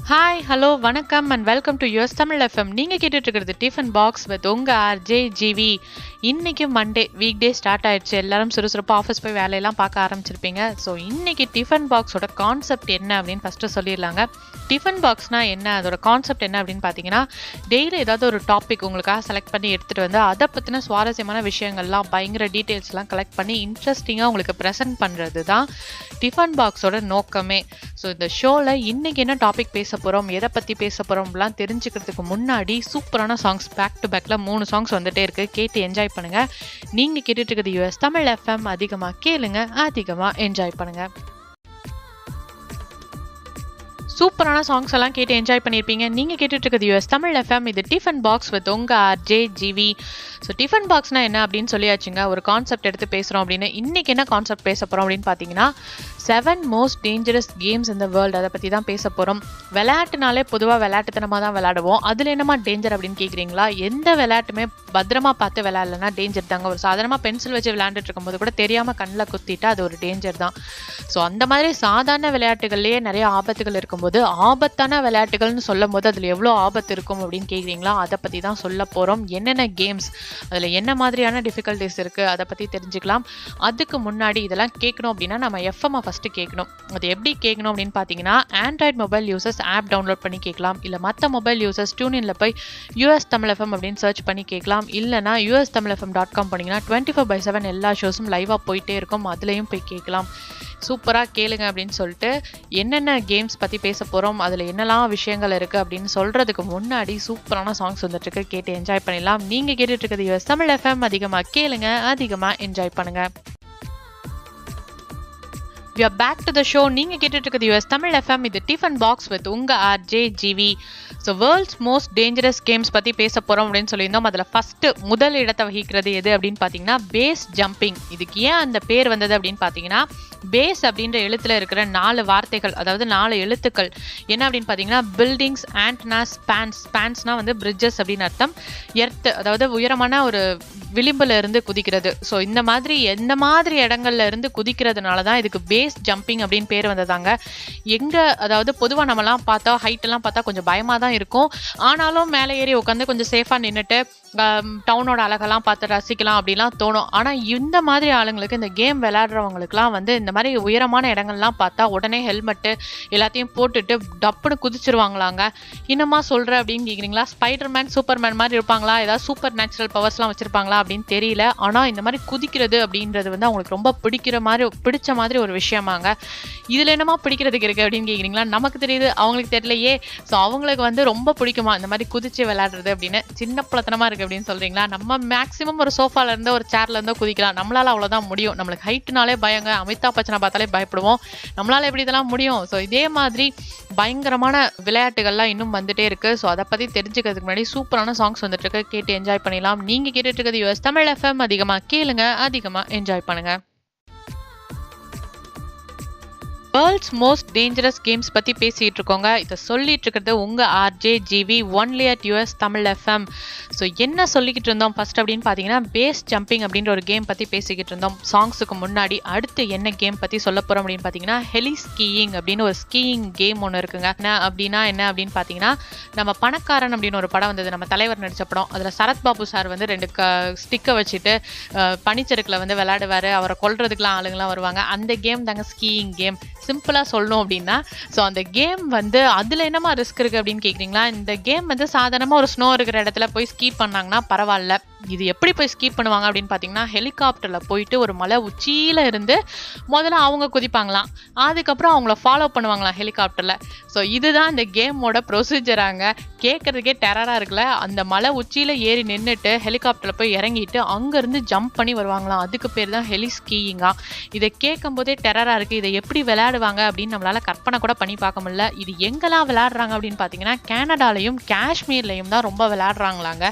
Hi hello வணக்கம் and welcome to US Tamil FM. நீங்கள் கேட்டுட்டு இருக்கிறது டிஃபன் பாக்ஸ் வித் உங்கள் ஆர்ஜே ஜிவி. இன்னைக்கு மண்டே வீக் டே ஸ்டார்ட் ஆயிடுச்சு. எல்லாரும் சுறுசுறுப்பாக ஆஃபீஸ் போய் வேலையெல்லாம் பார்க்க ஆரம்பிச்சிருப்பீங்க. ஸோ இன்னைக்கு டிஃபன் பாக்ஸோட கான்செப்ட் என்ன அப்படின்னு ஃபஸ்ட்டு சொல்லிடலாங்க. டிஃபன் பாக்ஸ்னால் என்ன, அதோட கான்செப்ட் என்ன அப்படின்னு பார்த்தீங்கன்னா, டெய்லி ஏதாவது ஒரு டாபிக் உங்களுக்காக செலக்ட் பண்ணி எடுத்துகிட்டு வந்து அதை பற்றின சுவாரஸ்யமான விஷயங்கள்லாம் பயங்கர டீட்டெயில்ஸ்லாம் கலெக்ட் பண்ணி இன்ட்ரெஸ்டிங்காக உங்களுக்கு ப்ரெசென்ட் பண்ணுறது தான் டிஃபன் பாக்ஸோட நோக்கமே. ஸோ இந்த ஷோவில் இன்னைக்கு என்ன டாபிக் பேச போகிறோம், எதை பற்றி பேச போகிறோம்லாம் தெரிஞ்சுக்கிறதுக்கு முன்னாடி சூப்பரான சாங்ஸ் பேக் டு பேக்கில் 3 சாங்ஸ் வந்துட்டே இருக்குது. கேட்டு என்ஜாய் பண்ணுங்கள். நீங்கள் கேட்டுட்டு இருக்கிறது யுஎஸ் தமிழ் எஃப்எம். அதிகமாக கேளுங்க, அதிகமாக என்ஜாய் பண்ணுங்கள். சூப்பரான சாங்ஸ் எல்லாம் கேட்டு என்ஜாய் பண்ணியிருப்பீங்க. நீங்கள் கேட்டுட்டு இருக்கிறது யுஎஸ் தமிழ் எஃப்எம். இது டிஃபன் பாக்ஸ் வித் உங்கள் ஆர்ஜே ஜிவி. ஸோ டிஃபன் பாக்ஸ்னா என்ன அப்படின்னு சொல்லியாச்சுங்க. ஒரு கான்செப்ட் எடுத்து பேசுகிறோம் அப்படின்னு. இன்றைக்கி என்ன கான்செப்ட் பேச போகிறோம் அப்படின்னு பார்த்தீங்கன்னா, 7 most dangerous games in the world. அதை பற்றி தான் பேச போகிறோம். விளையாட்டுனாலே பொதுவாக விளையாட்டுத்தனமாக தான் விளையாடுவோம். அதில் என்னமா டேஞ்சர் அப்படின்னு கேட்குறீங்களா? எந்த விளையாட்டுமே பத்திரமா பார்த்து விளையாடலன்னா டேஞ்சர் தாங்க. ஒரு சாதாரணமாக பென்சில் வச்சு விளையாண்டுட்டு இருக்கும்போது கூட தெரியாமல் கண்ணில் குத்திட்டா அது ஒரு டேஞ்சர் தான். ஸோ அந்த மாதிரி சாதாரண விளையாட்டுகள்லேயே நிறைய ஆபத்துகள் இருக்கும்போது, ஆபத்தான விளையாட்டுகள்னு சொல்லும் போது அதில் எவ்வளோ ஆபத்து இருக்கும் அப்படின்னு கேட்குறீங்களா? அதை பற்றி தான் சொல்ல போகிறோம். என்னென்ன கேம்ஸ், அதில் என்ன மாதிரியான டிஃபிகல்ட்டிஸ் இருக்குது, அதை பற்றி தெரிஞ்சுக்கலாம். அதுக்கு முன்னாடி இதெல்லாம் கேட்கணும் அப்படின்னா நம்ம எஃப்எம்ஐ ஃபஸ்ட்டு கேட்கணும். அது எப்படி கேட்கணும் அப்படின்னு பார்த்தீங்கன்னா, android mobile users app download பண்ணி கேட்கலாம். இல்லை மற்ற மொபைல் யூசர்ஸ் டியூனில் போய் யூஎஸ் தமிழ் எஃப்எம் அப்படின்னு சர்ச் பண்ணி கேட்கலாம். இல்லைனா USTamilFM.com போனீங்கன்னா 24/7 எல்லா ஷோஸும் லைவாக போயிட்டே இருக்கும். அதுலேயும் போய் கேட்கலாம். சூப்பராக கேளுங்க அப்படின்னு சொல்லிட்டு என்னென்ன கேம்ஸ் பற்றி பேச போகிறோம், அதில் என்னெல்லாம் விஷயங்கள் இருக்குது அப்படின்னு சொல்கிறதுக்கு முன்னாடி சூப்பரான சாங்ஸ் வந்துட்டுருக்கு. கேட்டு என்ஜாய் பண்ணிடலாம். நீங்கள் கேட்டுட்டு இருக்கிறது யுஎஸ் தமிழ் எஃப்எம். அதிகமாக கேளுங்க, அதிகமாக என்ஜாய் பண்ணுங்கள். We are back to the show. நீங்கள் கேட்டுட்டு இருக்கிறது யுஎஸ் தமிழ் எஃப்எம். இது டிஃபன் பாக்ஸ் வித் உங்கள் RJ GV. So world's most dangerous games பற்றி பேச போகிறோம் அப்படின்னு சொல்லியிருந்தோம். அதில் ஃபஸ்ட்டு முதல் இடத்தை வகிக்கிறது எது அப்படின்னு பார்த்தீங்கன்னா, பேஸ் ஜம்பிங். இதுக்கு ஏன் அந்த பேர் வந்தது அப்படின்னு பார்த்தீங்கன்னா, பேஸ் அப்படின்ற எழுத்துல இருக்கிற 4 வார்த்தைகள், அதாவது 4 எழுத்துக்கள் என்ன அப்படின்னு பார்த்தீங்கன்னா, பில்டிங்ஸ், ஆண்டனாஸ், ஸ்பான்ஸ்னா வந்து பிரிட்ஜஸ் அப்படின்னு அர்த்தம். எர்த் அதாவது உயரமான ஒரு விளிம்புல இருந்து குதிக்கிறது. ஸோ இந்த மாதிரி எந்த மாதிரி இடங்கள்ல இருந்து குதிக்கிறதுனால தான் இதுக்கு பேஸ் ஜம்பிங் அப்படின்னு பேர் வந்ததாங்க. அதாவது பொதுவாக நம்மலாம் பார்த்தா ஹைட் எல்லாம் பார்த்தா கொஞ்சம் பயமாக தான் இருக்கும். ஆனாலும் மேலே ஏறி உட்காந்து கொஞ்சம் சேஃபாக நின்றுட்டு டவுனோட அழகெல்லாம் பார்த்து ரசிக்கலாம் அப்படிலாம் தோணும். ஆனால் இந்த மாதிரி ஆளுங்களுக்கு, இந்த கேம் விளையாடுறவங்களுக்குலாம் வந்து இந்த மாதிரி உயரமான இடங்கள்லாம் பார்த்தா உடனே ஹெல்மெட்டு எல்லாத்தையும் போட்டுட்டு டப்புன்னு குதிச்சிருவாங்களாங்க. இன்னமா சொல்கிற அப்படின்னு கேட்குறீங்களா? ஸ்பைடர்மேன், சூப்பர்மேன் மாதிரி இருப்பாங்களா? ஏதாவது சூப்பர் நேச்சுரல் பவர்ஸ்லாம் வச்சுருப்பாங்களா அப்படின்னு தெரியல. ஆனால் இந்த மாதிரி குதிக்கிறது அப்படின்றது வந்து அவங்களுக்கு ரொம்ப பிடிச்ச மாதிரி ஒரு விஷயமாங்க. இதில் என்னமா பிடிக்கிறதுக்கு இருக்குது அப்படின்னு கேட்குறீங்களா? நமக்கு தெரியுது, அவங்களுக்கு தெரியலையே. ஸோ அவங்களுக்கு வந்து ரொம்ப பிடிக்குமா இந்த மாதிரி குதிச்சு விளையாடுறது அப்படின்னு. சின்ன பிள்ளைத்தனமாக இருக்குது அப்படின்னு சொல்கிறீங்களா? நம்ம மேக்ஸிமம் ஒரு சோஃபால இருந்தோ ஒரு சேர்ல இருந்தோ குதிக்கலாம். நம்மளால அவ்வளோதான் முடியும். நம்மளுக்கு ஹைட்டுனாலே பயங்க. அமிதாப் பச்சனை பார்த்தாலே பயப்படுவோம். நம்மளால எப்படி இதெல்லாம் முடியும்? ஸோ இதே மாதிரி பயங்கரமான விளையாட்டுகள்லாம் இன்னும் வந்துட்டே இருக்கு. ஸோ அதை பற்றி தெரிஞ்சுக்கிறதுக்கு முன்னாடி சூப்பரான சாங்ஸ் வந்துட்டு இருக்கு. கேட்டு என்ஜாய் பண்ணிடலாம். நீங்கள் கேட்டுட்டு இருக்கிறது யுஎஸ் தமிழ் எஃப்எம். அதிகமாக கேளுங்க, அதிகமாக என்ஜாய் பண்ணுங்க. வேர்ல்ட்ஸ் மோஸ்ட் டேஞ்சரஸ் கேம்ஸ் பற்றி பேசிகிட்டு இருக்கோங்க. இதை சொல்லிட்டு இருக்கிறது உங்கள் RJ GV, only at US Tamil FM. So என்ன சொல்லிக்கிட்டு இருந்தோம் ஃபர்ஸ்ட் அப்படின்னு பார்த்தீங்கன்னா, பேஸ் ஜம்பிங் அப்படின்ற ஒரு கேம் பற்றி பேசிக்கிட்டு இருந்தோம் சாங்ஸுக்கு முன்னாடி. அடுத்து என்ன கேம் பற்றி சொல்ல போகிறோம் அப்படின்னு பார்த்தீங்கன்னா, ஹெலி ஸ்கீயிங் அப்படின்னு ஒரு ஸ்கீயிங் கேம் ஒன்று இருக்குங்க. என்ன அப்படின்னு பார்த்தீங்கன்னா, நம்ம பணக்காரன் அப்படின்னு ஒரு படம் வந்தது, நம்ம தலைவர் நடித்த படம். அதில் சரத்பாபு சார் வந்து 2 ஸ்டிக்கை வச்சுட்டு பனிச்சறுக்கில் வந்து விளையாடுவார். அவரை கொல்றதுக்குலாம் ஆளுங்களாம் வருவாங்க. அந்த கேம் தாங்க ஸ்கீயிங் கேம். சிம்பிளாக சொல்லணும் அப்படின்னா, ஸோ அந்த கேம் வந்து அதில் என்னமா ரிஸ்க் இருக்குது அப்படின்னு கேட்குறீங்களா? இந்த கேம் வந்து சாதாரணமாக ஒரு ஸ்னோ இருக்கிற இடத்துல போய் ஸ்கீ பண்ணாங்கன்னா பரவாயில்ல. இது எப்படி போய் ஸ்கீ பண்ணுவாங்க அப்படின்னு பார்த்தீங்கன்னா, ஹெலிகாப்டரில் போயிட்டு ஒரு மலை உச்சியில் இருந்து முதல்ல அவங்க குதிப்பாங்களாம். அதுக்கப்புறம் அவங்கள ஃபாலோ பண்ணுவாங்களாம் ஹெலிகாப்டரில். ஸோ இதுதான் இந்த கேமோட ப்ரொசீஜராங்க. கேட்குறதுக்கே டெரராக இருக்குல்ல. அந்த மலை உச்சியில் ஏறி நின்றுட்டு ஹெலிகாப்டரில் போய் இறங்கிட்டு அங்கேருந்து ஜம்ப் பண்ணி வருவாங்களாம். அதுக்கு பேர் தான் ஹெலி ஸ்கீயிங்கா. இதை கேட்கும் போதே டெரராக இருக்குது. இதை எப்படி விளையாடுவாங்க அப்படின்னு நம்மளால கற்பனை கூட பண்ணி பார்க்க முடியல. இது எங்கெல்லாம் விளையாடுறாங்க அப்படின்னு பார்த்தீங்கன்னா, கனடாலையும் காஷ்மீர்லையும் தான் ரொம்ப விளையாடுறாங்களாங்க.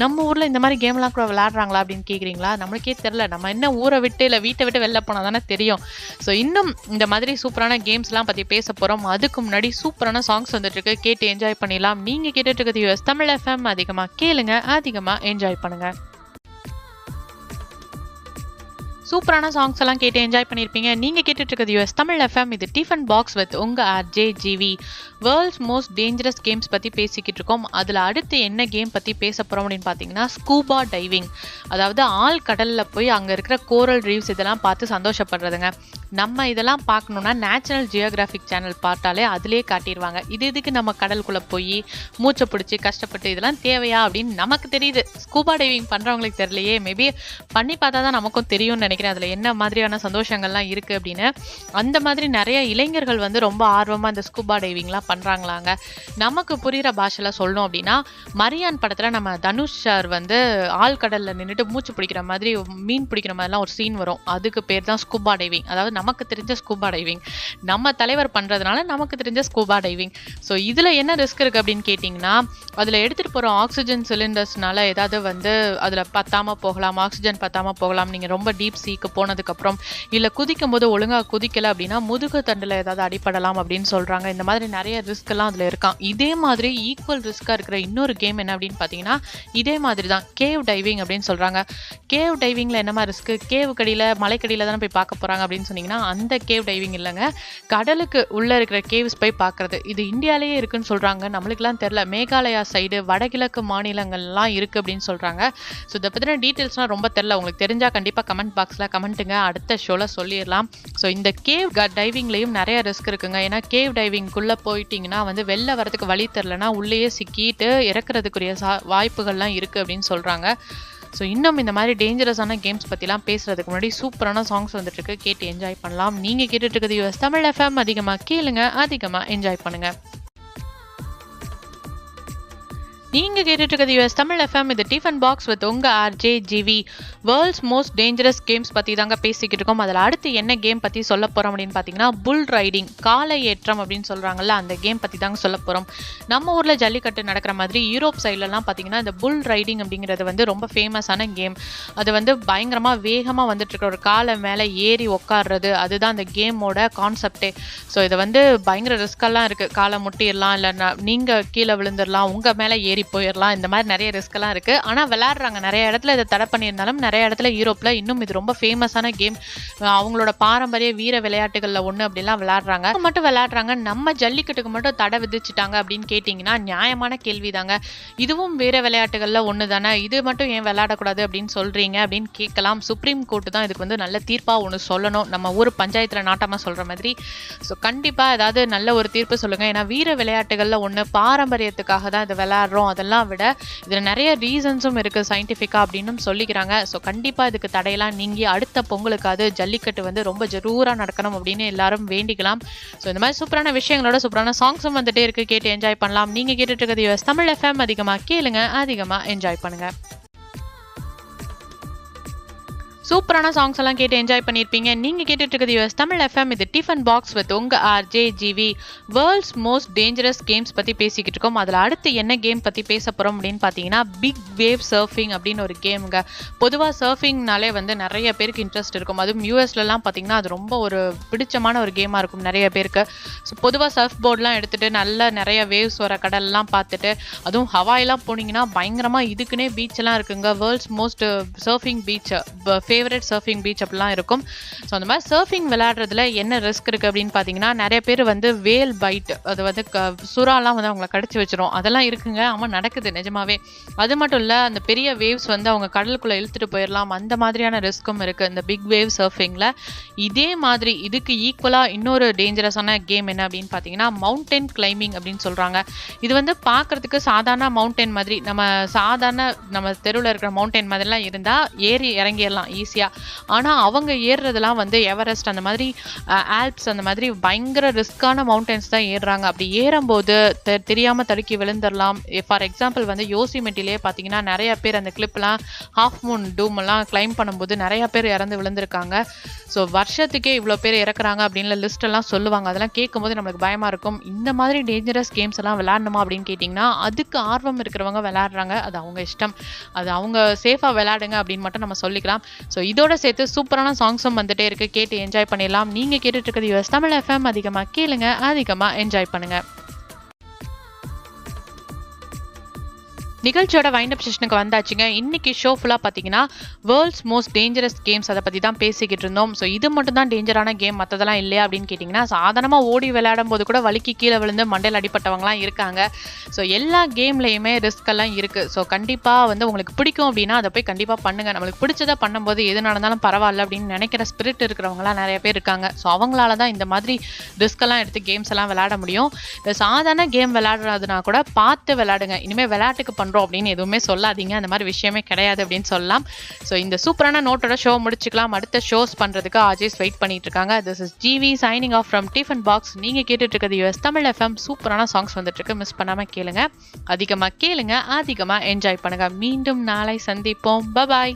நம்ம ஊரில் இந்த மாதிரி கேம்லாம் கூட விளையாடுறாங்களா அப்படின்னு கேட்குறீங்களா? நம்மளுக்கே தெரில. நம்ம என்ன ஊரை விட்டு இல்லை வீட்டை விட்டு வெளில போனால் தானே தெரியும். ஸோ இன்னும் இந்த மாதிரி சூப்பரான கேம்ஸ்லாம் பற்றி பேச போகிறோம். அதுக்கு முன்னாடி சூப்பரான சாங்ஸ் வந்துட்டு இருக்கு. கேட்டு என்ஜாய் பண்ணிடலாம். நீங்கள் கேட்டுட்டு இருக்கிறது யுஎஸ் தமிழ் எஃப்எம். அதிகமாக கேளுங்க, அதிகமாக என்ஜாய் பண்ணுங்க. சூப்பரான சாங்ஸ் எல்லாம் கேட்டு என்ஜாய் பண்ணியிருப்பீங்க. நீங்கள் கேட்டுட்டு இருக்கிறது யூஎஸ் தமிழ் எஃப்எம். இது டிஃபன் பாக்ஸ் வித் உங்கள் RJ GV. World's most dangerous games பற்றி பேசிக்கிட்டு இருக்கோம். அதில் அடுத்து என்ன கேம் பற்றி பேச போகிறோம் அப்படின்னு பார்த்தீங்கன்னா ஸ்கூபா டைவிங். அதாவது ஆள் கடலில் போய் அங்கே இருக்கிற கோரல் ரீவ்ஸ் இதெல்லாம் பார்த்து சந்தோஷப்படுறதுங்க. நம்ம இதெல்லாம் பார்க்கணுன்னா நேச்சுரல் ஜியோகிராஃபிக் சேனல் பார்த்தாலே அதிலே காட்டிடுவாங்க. இதுக்கு நம்ம கடலுக்குள்ளே போய் மூச்சை பிடிச்சி கஷ்டப்பட்டு இதெல்லாம் தேவையா அப்படின்னு நமக்கு தெரியுது. ஸ்கூபா டைவிங் பண்ணுறவங்களுக்கு தெரியலையே, மேபி பண்ணி பார்த்தா தான் நமக்கும் தெரியும்னு நினைக்கிறேன் அதில் என்ன மாதிரியான சந்தோஷங்கள்லாம் இருக்குது அப்படின்னு. அந்த மாதிரி நிறைய இளைஞர்கள் வந்து ரொம்ப ஆர்வமாக இந்த ஸ்கூபா டைவிங்லாம் பண்ணுறாங்களாங்க. நமக்கு புரிகிற பாஷையில் சொல்லணும் அப்படின்னா மரியான் படத்தில் நம்ம தனுஷ் சார் வந்து ஆழ்கடலில் நின்றுட்டு மூச்சு பிடிக்கிற மாதிரி மீன் பிடிக்கிற மாதிரிலாம் ஒரு சீன் வரும். அதுக்கு பேர் தான் ஸ்கூபா டைவிங். அதாவது நமக்கு தெரிஞ்ச ஸ்கூபா டைவிங், நம்ம தலைவர் பண்ணுறதுனால நமக்கு தெரிஞ்ச ஸ்கூபா டைவிங். ஸோ இதில் என்ன ரிஸ்க் இருக்குது அப்படின்னு கேட்டிங்கன்னா, அதில் எடுத்துகிட்டு போகிற ஆக்சிஜன் சிலிண்டர்ஸ்னால ஏதாவது வந்து அதில் பத்தாமல் போகலாம், ஆக்சிஜன் பத்தாமல் போகலாம். நீங்கள் ரொம்ப டீப் சீக்கு போனதுக்கப்புறம் இல்லை குதிக்கும் போது ஒழுங்காக குதிக்கலை அப்படின்னா முதுகு தண்டில் ஏதாவது அடிப்படலாம் அப்படின்னு சொல்கிறாங்க. இந்த மாதிரி நிறைய ரிஸ்க்கெல்லாம் அதில் இருக்கான். இதே மாதிரி ஈக்குவல் ரிஸ்க்காக இருக்கிற இன்னொரு கேம் என்ன அப்படின்னு பார்த்தீங்கன்னா இதே மாதிரி தான் கேவ் டைவிங் அப்படின்னு சொல்கிறாங்க. கேவ் டைவிங்கில் என்ன மாதிரி ரிஸ்க்கு, கேவ் கடியில் மலைக்கடியில் தானே போய் பார்க்க போகிறாங்க அப்படின்னு சொன்னீங்கன்னா அந்த கேவ் டைவிங் இல்லைங்க, கடலுக்கு உள்ளே இருக்கிற கேவ்ஸ் போய் பார்க்குறது. இது இந்தியாவிலேயே இருக்குன்னு சொல்கிறாங்க, நம்மளுக்குலாம் தெரில. மேகாலயா சைடு வடகிழக்கு மாநிலங்கள்லாம் இருக்குது அப்படின்னு சொல்கிறாங்க. ஸோ இதை பற்றின டீட்டெயில்ஸ்லாம் ரொம்ப தெரில. உங்களுக்கு தெரிஞ்சால் கண்டிப்பாக கமெண்ட் பாக்ஸில் கமெண்ட்டுங்க, அடுத்த ஷோவில் சொல்லிடலாம். ஸோ இந்த கேவ் டைவிங்லேயும் நிறைய ரிஸ்க் இருக்குங்க. ஏன்னா கேவ் டைவிங்குள்ளே போயிட்டிங்கன்னா வந்து வெளில வரதுக்கு வழி தெரிலனா உள்ளேயே சிக்கிட்டு இறக்குறதுக்குரிய வாய்ப்புகள்லாம் இருக்குது அப்படின்னு சொல்கிறாங்க. ஸோ இன்னும் இந்த மாதிரி டேஞ்சரஸான கேம்ஸ் பற்றிலாம் பேசுகிறதுக்கு முன்னாடி சூப்பரான சாங்ஸ் வந்துட்டுருக்கு, கேட்டு என்ஜாய் பண்ணலாம். நீங்கள் கேட்டுட்டு இருக்கிறது யூஎஸ் தமிழ் எஃப்எம். அதிகமாக கேளுங்க, அதிகமாக என்ஜாய் பண்ணுங்கள். நீங்கள் கேட்டுட்டு இருக்கிறது யூஎஸ் தமிழ் எஃப்எம். இது டிஃபன் பாக்ஸ் வித் உங்கள் RJ GV. World's most dangerous games பற்றி தாங்க பேசிக்கிட்டு இருக்கோம். அதில் அடுத்து என்ன கேம் பற்றி சொல்ல போகிறோம் அப்படின்னு பார்த்தீங்கன்னா புல் ரைடிங், காளை ஏற்றம் அப்படின்னு சொல்கிறாங்கல்ல, அந்த கேம் பற்றி தாங்க சொல்ல போகிறோம். நம்ம ஊரில் ஜல்லிக்கட்டு நடக்கிற மாதிரி யூரோப் சைட்லலாம் பார்த்தீங்கன்னா இந்த புல் ரைடிங் அப்படிங்கிறது வந்து ரொம்ப ஃபேமஸான கேம். அது வந்து பயங்கரமாக வேகமாக வந்துட்டு இருக்கிற ஒரு காளை மேலே ஏறி உட்காடுறது, அதுதான் அந்த கேமோட கான்செப்டே. ஸோ இதை வந்து பயங்கர ரிஸ்கெல்லாம் இருக்குது. காலை முட்டிடலாம், இல்லை நீங்கள் கீழே விழுந்துடலாம், உங்கள் மேலே ஏறி போயிடலாம். இந்த மாதிரி நிறைய ரிஸ்கெல்லாம் இருக்குது. ஆனால் விளையாடுறாங்க. நிறைய இடத்துல இதை தடை பண்ணியிருந்தாலும் நிறைய இடத்துல யூரோப்பில் இன்னும் இது ரொம்ப ஃபேமஸான கேம். அவங்களோட பாரம்பரிய வீர விளையாட்டுகளில் ஒன்று அப்படிலாம் விளையாடுறாங்க. மட்டும் விளையாடுறாங்க, நம்ம ஜல்லிக்கட்டுக்கு மட்டும் தடை விதிச்சுட்டாங்க அப்படின்னு கேட்டிங்கன்னா நியாயமான கேள்வி தாங்க. இதுவும் வீர விளையாட்டுகளில் ஒன்று தானே, இது மட்டும் ஏன் விளையாடக்கூடாது அப்படின்னு சொல்கிறீங்க அப்படின்னு கேட்கலாம். சுப்ரீம் கோர்ட்டு தான் இதுக்கு வந்து நல்ல தீர்ப்பாக ஒன்று சொல்லணும், நம்ம ஊர் பஞ்சாயத்தில் நாட்டமாக சொல்கிற மாதிரி. ஸோ கண்டிப்பாக ஏதாவது நல்ல ஒரு தீர்ப்பு சொல்லுங்கள். ஏன்னா வீர விளையாட்டுகளில் ஒன்று, பாரம்பரியத்துக்காக தான் இதை விளையாடுறோம். அதெல்லாம் விட இதில் நிறைய ரீசன்ஸும் இருக்குது சயின்டிஃபிக்காக அப்படின்னு சொல்லிக்கிறாங்க. ஸோ கண்டிப்பாக இதுக்கு தடையெல்லாம் நீங்கி அடுத்த பொங்கலுக்காவது ஜல்லிக்கட்டு வந்து ரொம்ப ஜரூராக நடக்கணும் அப்படின்னு எல்லாரும் வேண்டிக்கலாம். ஸோ இந்த மாதிரி சூப்பரான விஷயங்களோட சூப்பரான சாங்ஸும் வந்துட்டே இருக்குது, கேட்டு என்ஜாய் பண்ணலாம். நீங்கள் கேட்டுட்டு இருக்கிறது யூஎஸ் தமிழ் எஃப்எம். அதிகமாக கேளுங்க, அதிகமாக என்ஜாய் பண்ணுங்கள். சூப்பரான சாங்ஸ் எல்லாம் கேட்டு என்ஜாய் பண்ணியிருப்பீங்க. நீங்கள் கேட்டுட்டு இருக்கிறது யூஎஸ் தமிழ் எஃப்எம். இது டிஃபன் பாக்ஸ் வித் உங்கள் RJ GV. World's most dangerous games பற்றி பேசிக்கிட்டு இருக்கோம். அதில் அடுத்து என்ன கேம் பற்றி பேச போகிறோம் அப்படின்னு பார்த்தீங்கன்னா பிக் வேவ் சர்ஃபிங் அப்படின்னு ஒரு கேமுங்க. பொதுவாக சர்ஃபிங்னாலே வந்து நிறைய பேருக்கு இன்ட்ரெஸ்ட் இருக்கும். அதுவும் யூஎஸ்லலாம் பார்த்தீங்கன்னா அது ரொம்ப ஒரு பிடிச்சமான ஒரு கேமாக இருக்கும் நிறைய பேருக்கு. ஸோ பொதுவாக சர்ஃப் போர்ட்லாம் எடுத்துகிட்டு நல்ல நிறைய வேவ்ஸ் வர கடல்லாம் பார்த்துட்டு, அதுவும் ஹவாயெல்லாம் போனீங்கன்னா பயங்கரமாக இதுக்குன்னே பீச்செல்லாம் இருக்குங்க. World's most surfing beach, favourite surfing beach அப்படிலாம் இருக்கும். ஸோ அந்த மாதிரி சர்ஃபிங் விளையாடுறதுல என்ன ரிஸ்க் இருக்குது அப்படின்னு பார்த்தீங்கன்னா நிறைய பேர் வந்து வேல் பைட், அது வந்து சுறாலாம் வந்து அவங்களை கடிச்சு வச்சிரும், அதெல்லாம் இருக்குங்க. ஆமாம், நடக்குது நிஜமாவே. அது மட்டும் இல்லை, அந்த பெரிய வேவ்ஸ் வந்து அவங்க கடலுக்குள்ளே இழுத்துட்டு போயிடலாம். அந்த மாதிரியான ரிஸ்க்கும் இருக்குது இந்த பிக் வேவ் சர்ஃபிங்கில். இதே மாதிரி இதுக்கு ஈக்குவலாக இன்னொரு டேஞ்சரஸான கேம் என்ன அப்படின்னு பார்த்தீங்கன்னா மவுண்டன் கிளைம்பிங் அப்படின்னு சொல்கிறாங்க. இது வந்து பார்க்குறதுக்கு சாதாரண மவுண்டன் மாதிரி, நம்ம தெருவில் இருக்கிற மவுண்டன் மாதிரிலாம் இருந்தால் ஏறி இறங்கிடலாம் ஈஸியாக. ஆனால் அவங்க ஏறுறதுலாம் வந்து எவரெஸ்ட் அந்த மாதிரி ஆல்ப்ஸ் அந்த மாதிரி பயங்கர ரிஸ்கான மவுண்டன்ஸ் தான் ஏறுறாங்க. அப்படி ஏறும்போது தெரியாமல் தடுக்கி விழுந்துடலாம். ஃபார் எக்ஸாம்பிள் வந்து யோசிமெட்டிலே பார்த்தீங்கன்னா நிறைய பேர் அந்த கிளிப்லாம் ஹாஃப் மூன் டூம் எல்லாம் கிளைம் பண்ணும்போது நிறைய பேர் இறந்து விழுந்திருக்காங்க. ஸோ வருஷத்துக்கே இவ்வளோ பேர் இறக்குறாங்க அப்படின்னு லிஸ்ட் எல்லாம் சொல்லுவாங்க. அதெல்லாம் கேட்கும்போது நம்மளுக்கு பயமாக இருக்கும். இந்த மாதிரி டேஞ்சரஸ் கேம்ஸ் எல்லாம் விளையாடணுமா அப்படின்னு கேட்டிங்கன்னா அதுக்கு ஆர்வம் இருக்கிறவங்க விளையாடுறாங்க, அது அவங்க இஷ்டம், அது அவங்க சேஃபாக விளையாடுங்க அப்படின்னு மட்டும் நம்ம சொல்லிக்கலாம். ஸோ இதோட சேர்த்து சூப்பரான சாங்ஸும் வந்துட்டே இருக்குது, கேட்டு என்ஜாய் பண்ணிடலாம். நீங்கள் கேட்டுட்டு இருக்கிறது யூஎஸ் தமிழ் எஃப்எம். அதிகமாக கேளுங்க, அதிகமாக என்ஜாய் பண்ணுங்கள். நிகழ்ச்சியோட வைண்ட் அப் செஷனுக்கு வந்தாச்சுங்க. இன்னைக்கு ஷோ ஃபுல்லாக பார்த்தீங்கன்னா வேர்ல்ட்ஸ் மோஸ்ட் டேஞ்சரஸ் கேம்ஸ் அதை பற்றி தான் பேசிக்கிட்டு இருந்தோம். ஸோ இது மட்டும் தான் டேஞ்சரான கேம், மற்றதெல்லாம் இல்லையா அப்படின்னு கேட்டிங்கன்னா, சாதாரணமாக ஓடி விளையாடும் போது கூட வலிக்கு கீழே விழுந்து மண்டையில் அடிப்பட்டவங்களாம் இருக்காங்க. ஸோ எல்லா கேம்லேயுமே ரிஸ்க் எல்லாம் இருக்குது. ஸோ கண்டிப்பாக வந்து உங்களுக்கு பிடிக்கும் அப்படின்னா அதை போய் கண்டிப்பாக பண்ணுங்கள். நம்மளுக்கு பிடிச்சதை பண்ணும்போது எது நடந்தாலும் பரவாயில்ல அப்படின்னு நினைக்கிற ஸ்பிரிட் இருக்கிறவங்களாம் நிறைய பேர் இருக்காங்க. ஸோ அவங்களால தான் இந்த மாதிரி ரிஸ்கெல்லாம் எடுத்து கேம்ஸ் எல்லாம் விளையாட முடியும். இந்த சாதாரண கேம் விளையாடுறதுனா கூட பார்த்து விளையாடுங்க. இனிமேல் விளையாட்டுக்கு பண்ணுறோம் அப்படின்னு எதுவுமே சொல்லாதீங்க. அந்த மாதிரி விஷயமே கிடையாது அப்படின்னு சொல்லலாம். ஸோ இந்த சூப்பரான நோட்டோட ஷோ முடிச்சுக்கலாம். அடுத்த ஷோஸ் பண்ணுறதுக்கு ஆஜேஸ் வெயிட் பண்ணிட்டு இருக்காங்க. This is GV signing off from tiffin box. நீங்கள் கேட்டுட்டு இருக்கிறது யூஎஸ் தமிழ் எஃப்எம். சூப்பரான சாங்ஸ் வந்துட்டு இருக்கு, மிஸ் பண்ணாமல் கேளுங்க. அதிகமாக கேளுங்க, அதிகமாக என்ஜாய் பண்ணுங்க. மீண்டும் நாளை சந்திப்போம். பாய்.